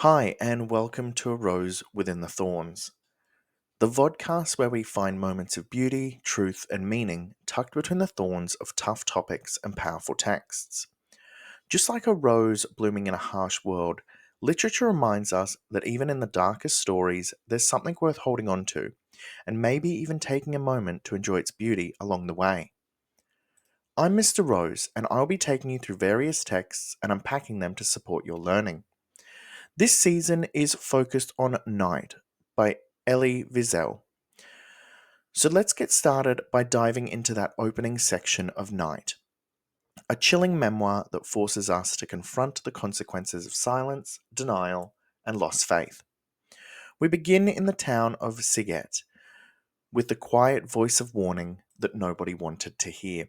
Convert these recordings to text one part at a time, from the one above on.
Hi, and welcome to A Rose Within the Thorns, the vodcast where we find moments of beauty, truth, and meaning tucked between the thorns of tough topics and powerful texts. Just like a rose blooming in a harsh world, literature reminds us that even in the darkest stories, there's something worth holding on to, and maybe even taking a moment to enjoy its beauty along the way. I'm Mr. Rose, and I'll be taking you through various texts and unpacking them to support your learning. This season is focused on Night by Elie Wiesel. So let's get started by diving into that opening section of Night, a chilling memoir that forces us to confront the consequences of silence, denial, and lost faith. We begin in the town of Siget with the quiet voice of warning that nobody wanted to hear.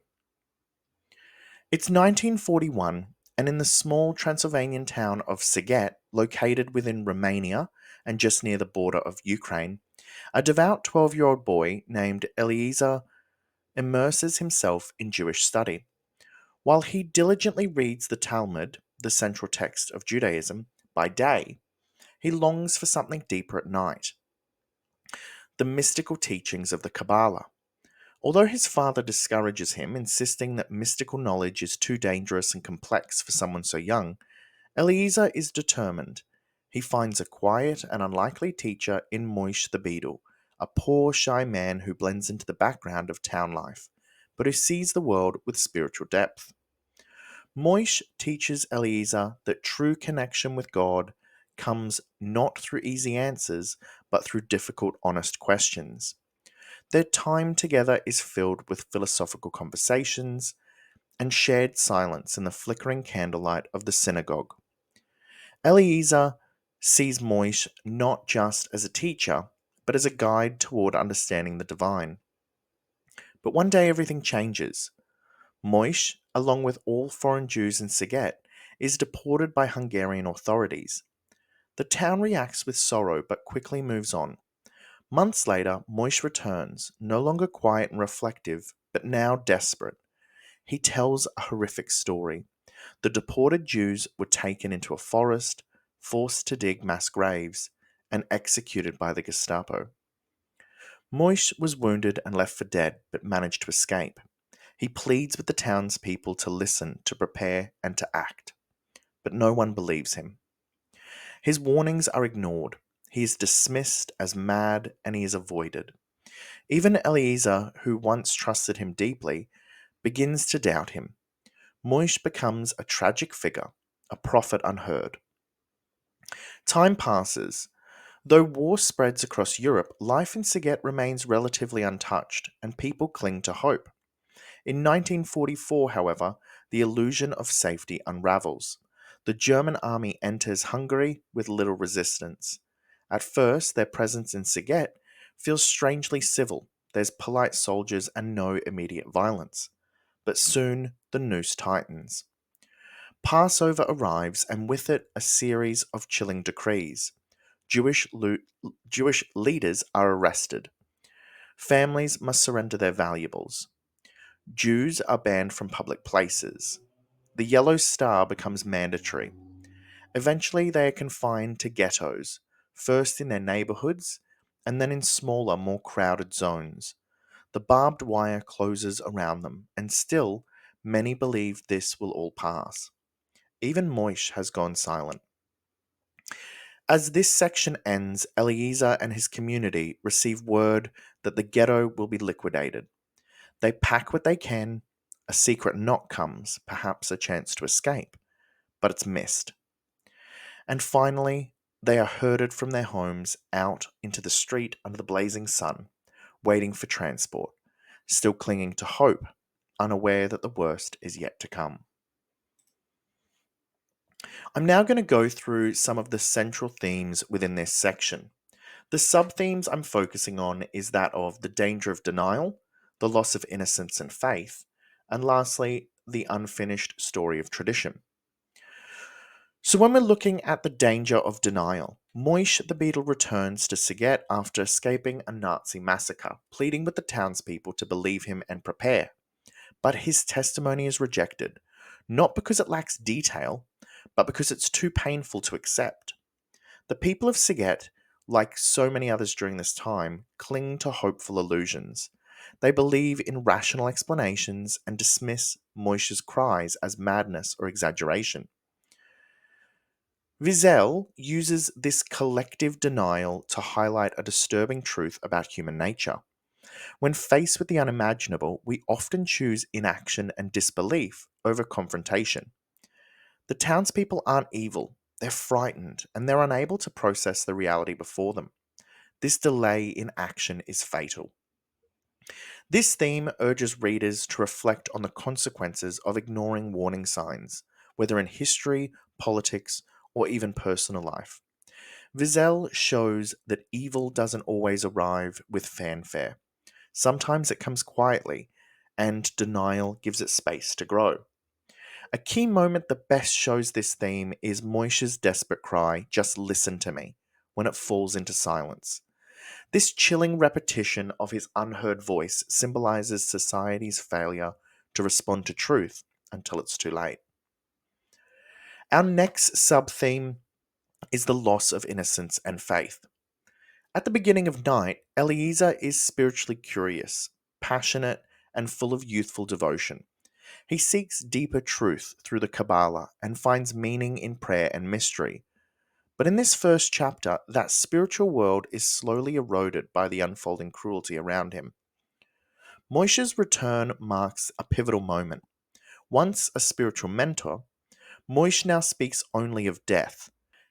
It's 1941, and in the small Transylvanian town of Siget, located within Romania and just near the border of Ukraine, a devout 12-year-old boy named Eliezer immerses himself in Jewish study. While he diligently reads the Talmud, the central text of Judaism, by day, he longs for something deeper at night, the mystical teachings of the Kabbalah. Although his father discourages him, insisting that mystical knowledge is too dangerous and complex for someone so young, Eliezer is determined. He finds a quiet and unlikely teacher in Moish the Beadle, a poor, shy man who blends into the background of town life, but who sees the world with spiritual depth. Moish teaches Eliezer that true connection with God comes not through easy answers, but through difficult, honest questions. Their time together is filled with philosophical conversations and shared silence in the flickering candlelight of the synagogue. Eliezer sees Moish not just as a teacher, but as a guide toward understanding the divine. But one day everything changes. Moish, along with all foreign Jews in Siget, is deported by Hungarian authorities. The town reacts with sorrow but quickly moves on. Months later, Moish returns, no longer quiet and reflective, but now desperate. He tells a horrific story. The deported Jews were taken into a forest, forced to dig mass graves, and executed by the Gestapo. Moish was wounded and left for dead, but managed to escape. He pleads with the townspeople to listen, to prepare, and to act. But no one believes him. His warnings are ignored. He is dismissed as mad and he is avoided. Even Eliezer, who once trusted him deeply, begins to doubt him. Moish becomes a tragic figure, a prophet unheard. Time passes. Though war spreads across Europe, life in Siget remains relatively untouched, and people cling to hope. In 1944, however, the illusion of safety unravels. The German army enters Hungary with little resistance. At first, their presence in Siget feels strangely civil. There's polite soldiers and no immediate violence. But soon, the noose tightens. Passover arrives, and with it, a series of chilling decrees. Jewish leaders are arrested. Families must surrender their valuables. Jews are banned from public places. The yellow star becomes mandatory. Eventually, they are confined to ghettos, first in their neighborhoods and then in smaller, more crowded zones. The barbed wire closes around them, and still, many believe this will all pass. Even Moish has gone silent. As this section ends, Eliezer and his community receive word that the ghetto will be liquidated. They pack what they can. A secret knock comes, perhaps a chance to escape, but it's missed. And finally, they are herded from their homes out into the street under the blazing sun, waiting for transport, still clinging to hope, unaware that the worst is yet to come. I'm now going to go through some of the central themes within this section. The sub-themes I'm focusing on is that of the danger of denial, the loss of innocence and faith, and lastly, the unfinished story of tradition. So when we're looking at the danger of denial, Moish the Beadle returns to Siget after escaping a Nazi massacre, pleading with the townspeople to believe him and prepare. But his testimony is rejected, not because it lacks detail, but because it's too painful to accept. The people of Siget, like so many others during this time, cling to hopeful illusions. They believe in rational explanations and dismiss Moishe's cries as madness or exaggeration. Wiesel uses this collective denial to highlight a disturbing truth about human nature. When faced with the unimaginable, we often choose inaction and disbelief over confrontation. The townspeople aren't evil, they're frightened, and they're unable to process the reality before them. This delay in action is fatal. This theme urges readers to reflect on the consequences of ignoring warning signs, whether in history, politics, or even personal life. Wiesel shows that evil doesn't always arrive with fanfare. Sometimes it comes quietly, and denial gives it space to grow. A key moment that best shows this theme is Moishe's desperate cry, "Just listen to me," when it falls into silence. This chilling repetition of his unheard voice symbolizes society's failure to respond to truth until it's too late. Our next sub theme is the loss of innocence and faith. At the beginning of Night, Eliezer is spiritually curious, passionate, and full of youthful devotion. He seeks deeper truth through the Kabbalah and finds meaning in prayer and mystery. But in this first chapter, that spiritual world is slowly eroded by the unfolding cruelty around him. Moishe's return marks a pivotal moment. Once a spiritual mentor, Moishe now speaks only of death.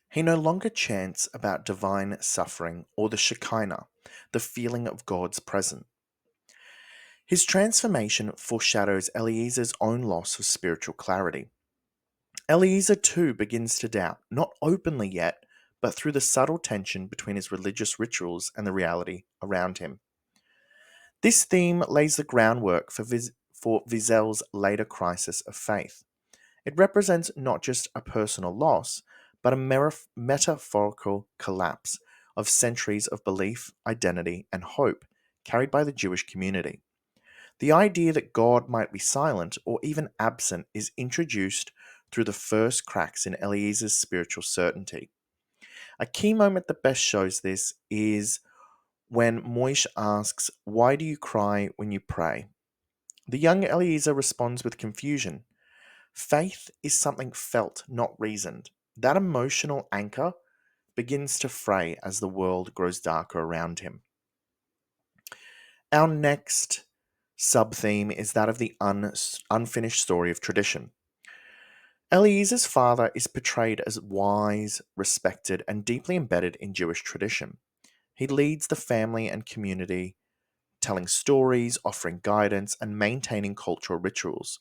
He no longer chants about divine suffering or the Shekinah, the feeling of God's presence. His transformation foreshadows Eliezer's own loss of spiritual clarity. Eliezer too begins to doubt, not openly yet, but through the subtle tension between his religious rituals and the reality around him. This theme lays the groundwork for Wiesel's later crisis of faith. It represents not just a personal loss, but a metaphorical collapse of centuries of belief, identity, and hope carried by the Jewish community. The idea that God might be silent or even absent is introduced through the first cracks in Eliezer's spiritual certainty. A key moment that best shows this is when Moish asks, "Why do you cry when you pray?" The young Eliezer responds with confusion. Faith is something felt, not reasoned. That emotional anchor begins to fray as the world grows darker around him. Our next sub-theme is that of the unfinished story of tradition. Eliezer's father is portrayed as wise, respected, and deeply embedded in Jewish tradition. He leads the family and community, telling stories, offering guidance, and maintaining cultural rituals.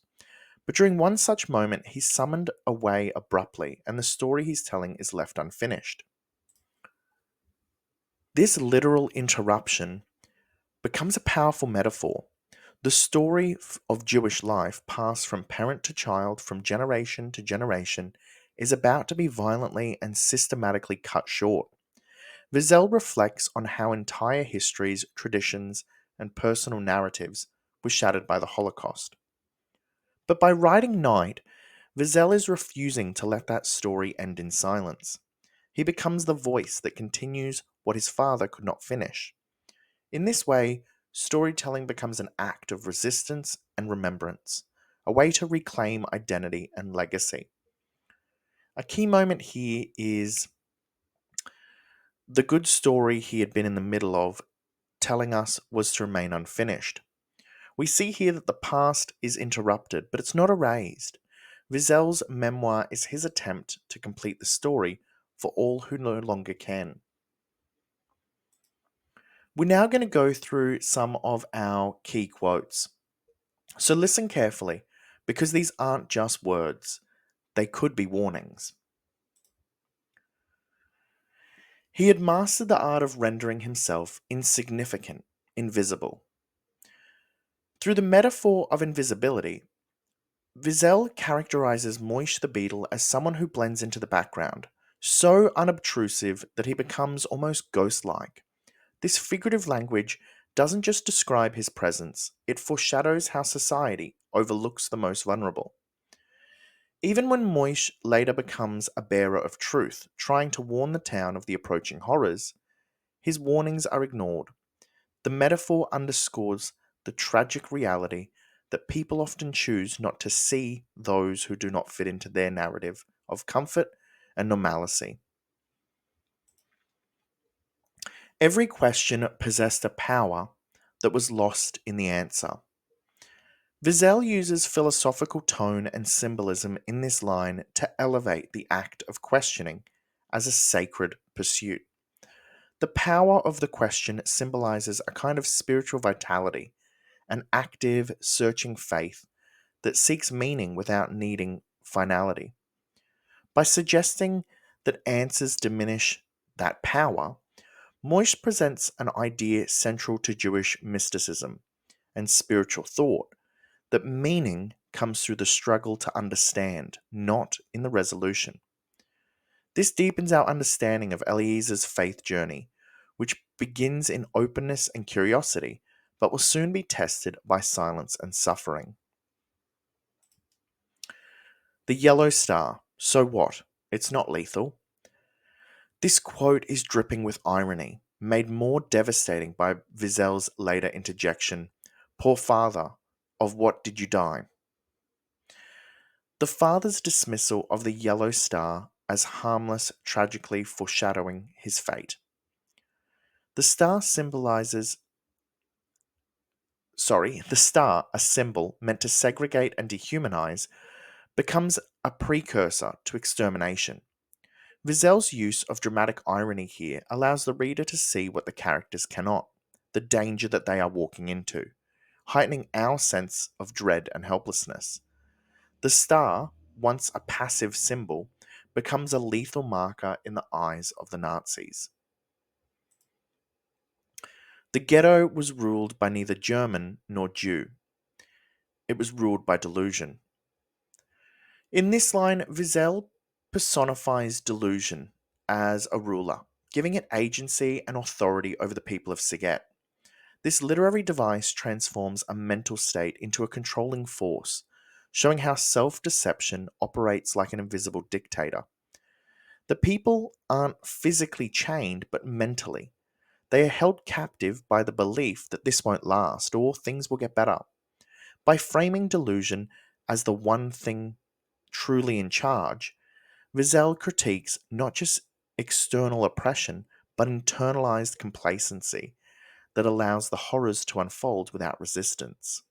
But during one such moment, he's summoned away abruptly, and the story he's telling is left unfinished. This literal interruption becomes a powerful metaphor. The story of Jewish life, passed from parent to child, from generation to generation, is about to be violently and systematically cut short. Wiesel reflects on how entire histories, traditions, and personal narratives were shattered by the Holocaust. But by writing Night, Wiesel is refusing to let that story end in silence. He becomes the voice that continues what his father could not finish. In this way, storytelling becomes an act of resistance and remembrance, a way to reclaim identity and legacy. A key moment here is the good story he had been in the middle of telling us was to remain unfinished. We see here that the past is interrupted, but it's not erased. Wiesel's memoir is his attempt to complete the story for all who no longer can. We're now going to go through some of our key quotes. So listen carefully, because these aren't just words, they could be warnings. He had mastered the art of rendering himself insignificant, invisible. Through the metaphor of invisibility, Wiesel characterizes Moish the beetle as someone who blends into the background, so unobtrusive that he becomes almost ghost-like. This figurative language doesn't just describe his presence, it foreshadows how society overlooks the most vulnerable. Even when Moish later becomes a bearer of truth, trying to warn the town of the approaching horrors, his warnings are ignored. The metaphor underscores the tragic reality that people often choose not to see those who do not fit into their narrative of comfort and normalcy. Every question possessed a power that was lost in the answer. Wiesel uses philosophical tone and symbolism in this line to elevate the act of questioning as a sacred pursuit. The power of the question symbolizes a kind of spiritual vitality, an active, searching faith that seeks meaning without needing finality. By suggesting that answers diminish that power, Moish presents an idea central to Jewish mysticism and spiritual thought that meaning comes through the struggle to understand, not in the resolution. This deepens our understanding of Eliezer's faith journey, which begins in openness and curiosity, but will soon be tested by silence and suffering. The yellow star, so what? It's not lethal. This quote is dripping with irony, made more devastating by Wiesel's later interjection, "Poor father, of what did you die?" The father's dismissal of the yellow star as harmless tragically foreshadowing his fate. The star symbolizes the star, a symbol meant to segregate and dehumanize, becomes a precursor to extermination. Wiesel's use of dramatic irony here allows the reader to see what the characters cannot, the danger that they are walking into, heightening our sense of dread and helplessness. The star, once a passive symbol, becomes a lethal marker in the eyes of the Nazis. The ghetto was ruled by neither German nor Jew. It was ruled by delusion. In this line, Wiesel personifies delusion as a ruler, giving it agency and authority over the people of Siget. This literary device transforms a mental state into a controlling force, showing how self-deception operates like an invisible dictator. The people aren't physically chained, but mentally. They are held captive by the belief that this won't last or things will get better. By framing delusion as the one thing truly in charge, Wiesel critiques not just external oppression, but internalized complacency that allows the horrors to unfold without resistance.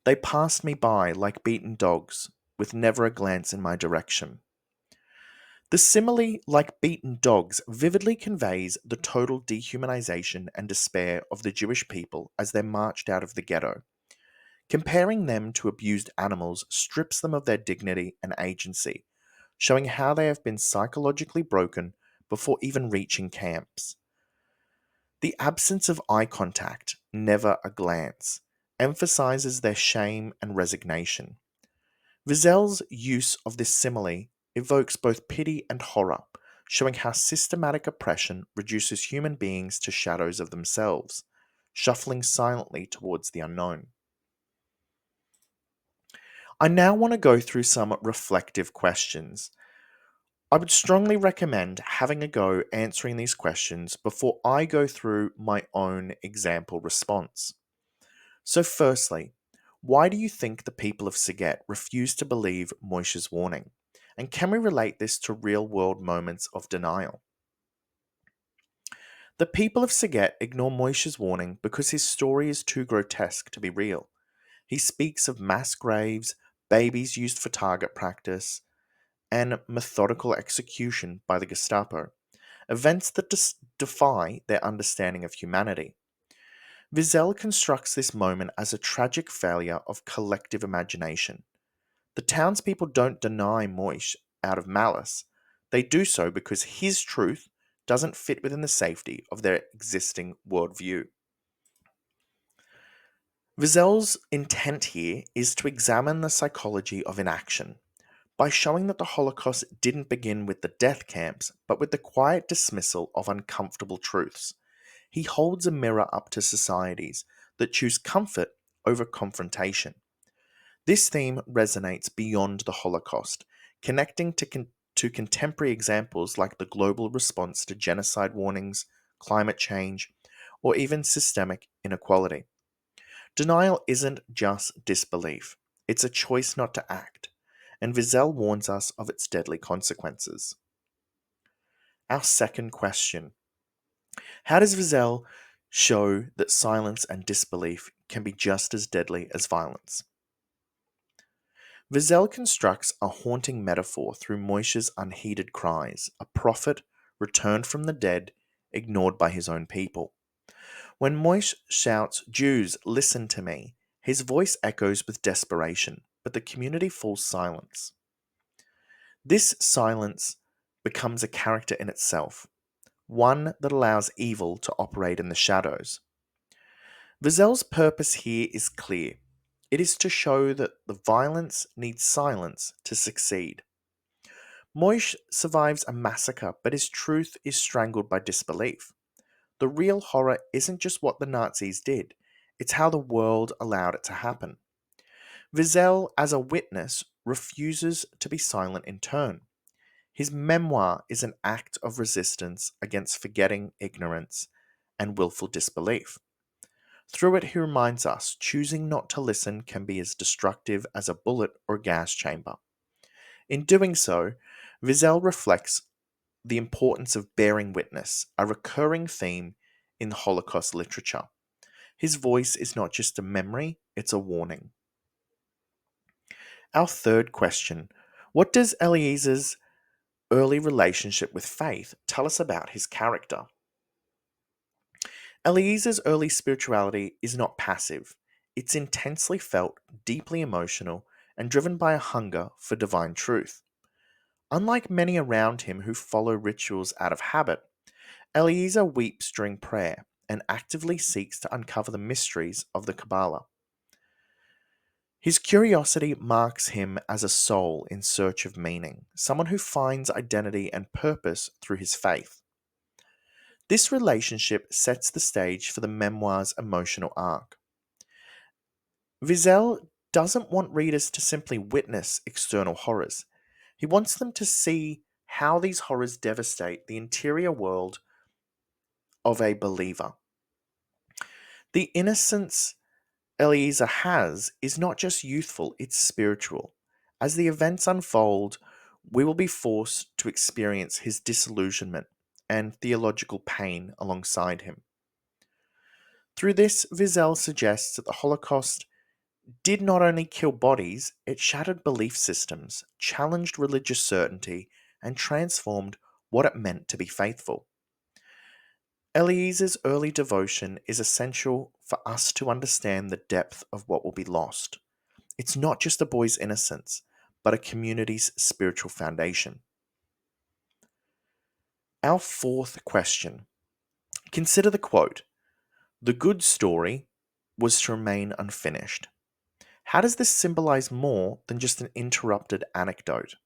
They passed me by like beaten dogs, with never a glance in my direction. The simile, like beaten dogs, vividly conveys the total dehumanization and despair of the Jewish people as they marched out of the ghetto. Comparing them to abused animals strips them of their dignity and agency, showing how they have been psychologically broken before even reaching camps. The absence of eye contact, never a glance, emphasizes their shame and resignation. Wiesel's use of this simile evokes both pity and horror, showing how systematic oppression reduces human beings to shadows of themselves, shuffling silently towards the unknown. I now want to go through some reflective questions. I would strongly recommend having a go answering these questions before I go through my own example response. So, firstly, why do you think the people of Siget refuse to believe Moishe's warning? And can we relate this to real world moments of denial? The people of Siget ignore Moishe's warning because his story is too grotesque to be real. He speaks of mass graves, babies used for target practice, and methodical execution by the Gestapo, events that defy their understanding of humanity. Wiesel constructs this moment as a tragic failure of collective imagination. The townspeople don't deny Moish out of malice, they do so because his truth doesn't fit within the safety of their existing worldview. Wiesel's intent here is to examine the psychology of inaction by showing that the Holocaust didn't begin with the death camps, but with the quiet dismissal of uncomfortable truths. He holds a mirror up to societies that choose comfort over confrontation. This theme resonates beyond the Holocaust, connecting to contemporary examples like the global response to genocide warnings, climate change, or even systemic inequality. Denial isn't just disbelief, it's a choice not to act, and Wiesel warns us of its deadly consequences. Our second question: how does Wiesel show that silence and disbelief can be just as deadly as violence? Wiesel constructs a haunting metaphor through Moishe's unheeded cries, a prophet returned from the dead, ignored by his own people. When Moishe shouts, "Jews, listen to me," his voice echoes with desperation, but the community falls silent. This silence becomes a character in itself, one that allows evil to operate in the shadows. Wiesel's purpose here is clear. It is to show that the violence needs silence to succeed. Moish survives a massacre, but his truth is strangled by disbelief. The real horror isn't just what the Nazis did, it's how the world allowed it to happen. Wiesel, as a witness, refuses to be silent in turn. His memoir is an act of resistance against forgetting, ignorance, and willful disbelief. Through it, he reminds us choosing not to listen can be as destructive as a bullet or gas chamber. In doing so, Wiesel reflects the importance of bearing witness, a recurring theme in Holocaust literature. His voice is not just a memory, it's a warning. Our third question: what does Elieze's early relationship with faith tell us about his character? Elieze's early spirituality is not passive, it's intensely felt, deeply emotional, and driven by a hunger for divine truth. Unlike many around him who follow rituals out of habit, Eliezer weeps during prayer and actively seeks to uncover the mysteries of the Kabbalah. His curiosity marks him as a soul in search of meaning, someone who finds identity and purpose through his faith. This relationship sets the stage for the memoir's emotional arc. Wiesel doesn't want readers to simply witness external horrors. He wants them to see how these horrors devastate the interior world of a believer. The innocence Eliezer has is not just youthful, it's spiritual. As the events unfold, we will be forced to experience his disillusionment and theological pain alongside him. Through this, Wiesel suggests that the Holocaust did not only kill bodies, it shattered belief systems, challenged religious certainty, and transformed what it meant to be faithful. Eliezer's early devotion is essential for us to understand the depth of what will be lost. It's not just a boy's innocence, but a community's spiritual foundation. Our fourth question: consider the quote, "The good story was to remain unfinished." How does this symbolize more than just an interrupted anecdote?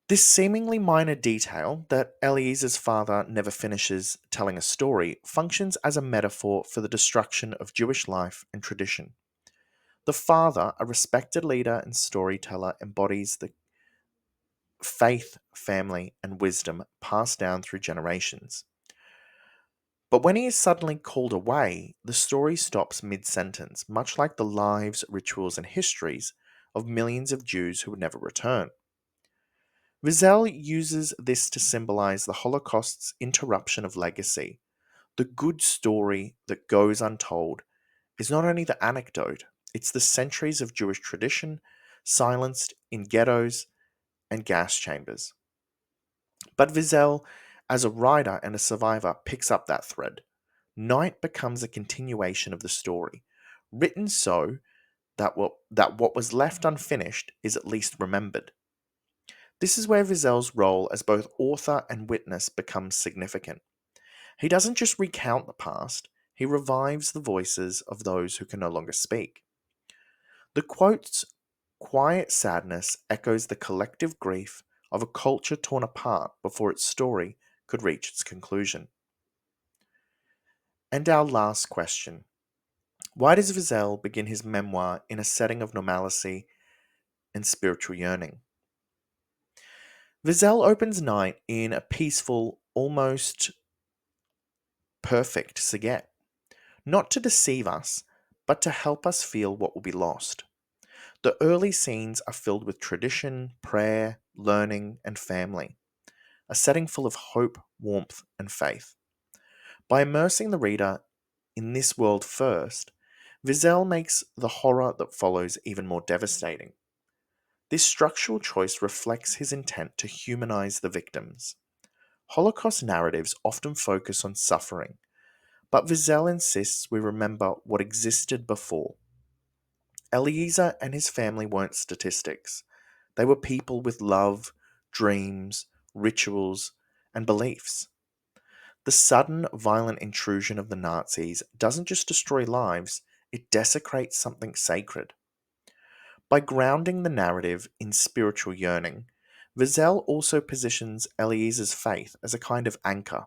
This seemingly minor detail, that Eliezer's father never finishes telling a story, functions as a metaphor for the destruction of Jewish life and tradition. The father, a respected leader and storyteller, embodies the faith, family, and wisdom passed down through generations. But when he is suddenly called away, the story stops mid sentence, much like the lives, rituals, and histories of millions of Jews who would never return. Wiesel uses this to symbolize the Holocaust's interruption of legacy. The good story that goes untold is not only the anecdote, it's the centuries of Jewish tradition silenced in ghettos and gas chambers. But Wiesel, as a writer and a survivor, picks up that thread. Night becomes a continuation of the story, written so that what was left unfinished is at least remembered. This is where Wiesel's role as both author and witness becomes significant. He doesn't just recount the past, he revives the voices of those who can no longer speak. The quote's quiet sadness echoes the collective grief of a culture torn apart before its story could reach its conclusion. And our last question: Why does Wiesel begin his memoir in a setting of normalcy and spiritual yearning? Wiesel opens night in a peaceful, almost perfect Saget, not to deceive us, but to help us feel what will be lost. The early scenes are filled with tradition, prayer, learning, and family, a setting full of hope, warmth, and faith. By immersing the reader in this world first, Wiesel makes the horror that follows even more devastating. This structural choice reflects his intent to humanize the victims. Holocaust narratives often focus on suffering, but Wiesel insists we remember what existed before. Eliezer and his family weren't statistics. They were people with love, dreams, rituals, and beliefs. The sudden, violent intrusion of the Nazis doesn't just destroy lives, it desecrates something sacred. By grounding the narrative in spiritual yearning, Wiesel also positions Eliezer's faith as a kind of anchor,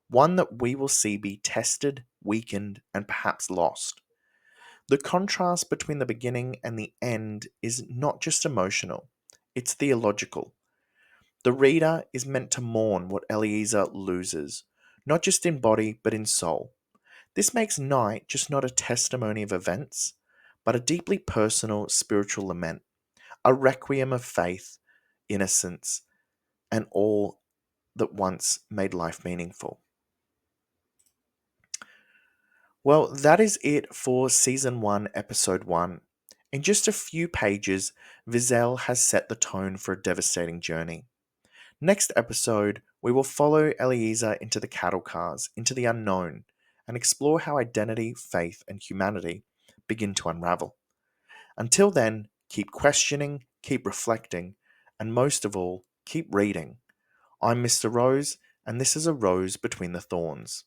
one that we will see be tested, weakened, and perhaps lost. The contrast between the beginning and the end is not just emotional, it's theological. The reader is meant to mourn what Eliezer loses, not just in body but in soul. This makes Night just not a testimony of events, but a deeply personal spiritual lament, a requiem of faith, innocence, and all that once made life meaningful. Well, that is it for Season 1, Episode 1. In just a few pages, Wiesel has set the tone for a devastating journey. Next episode, we will follow Eliezer into the cattle cars, into the unknown, and explore how identity, faith, and humanity begin to unravel. Until then, keep questioning, keep reflecting, and most of all, keep reading. I'm Mr. Rose, and this is A Rose Between the Thorns.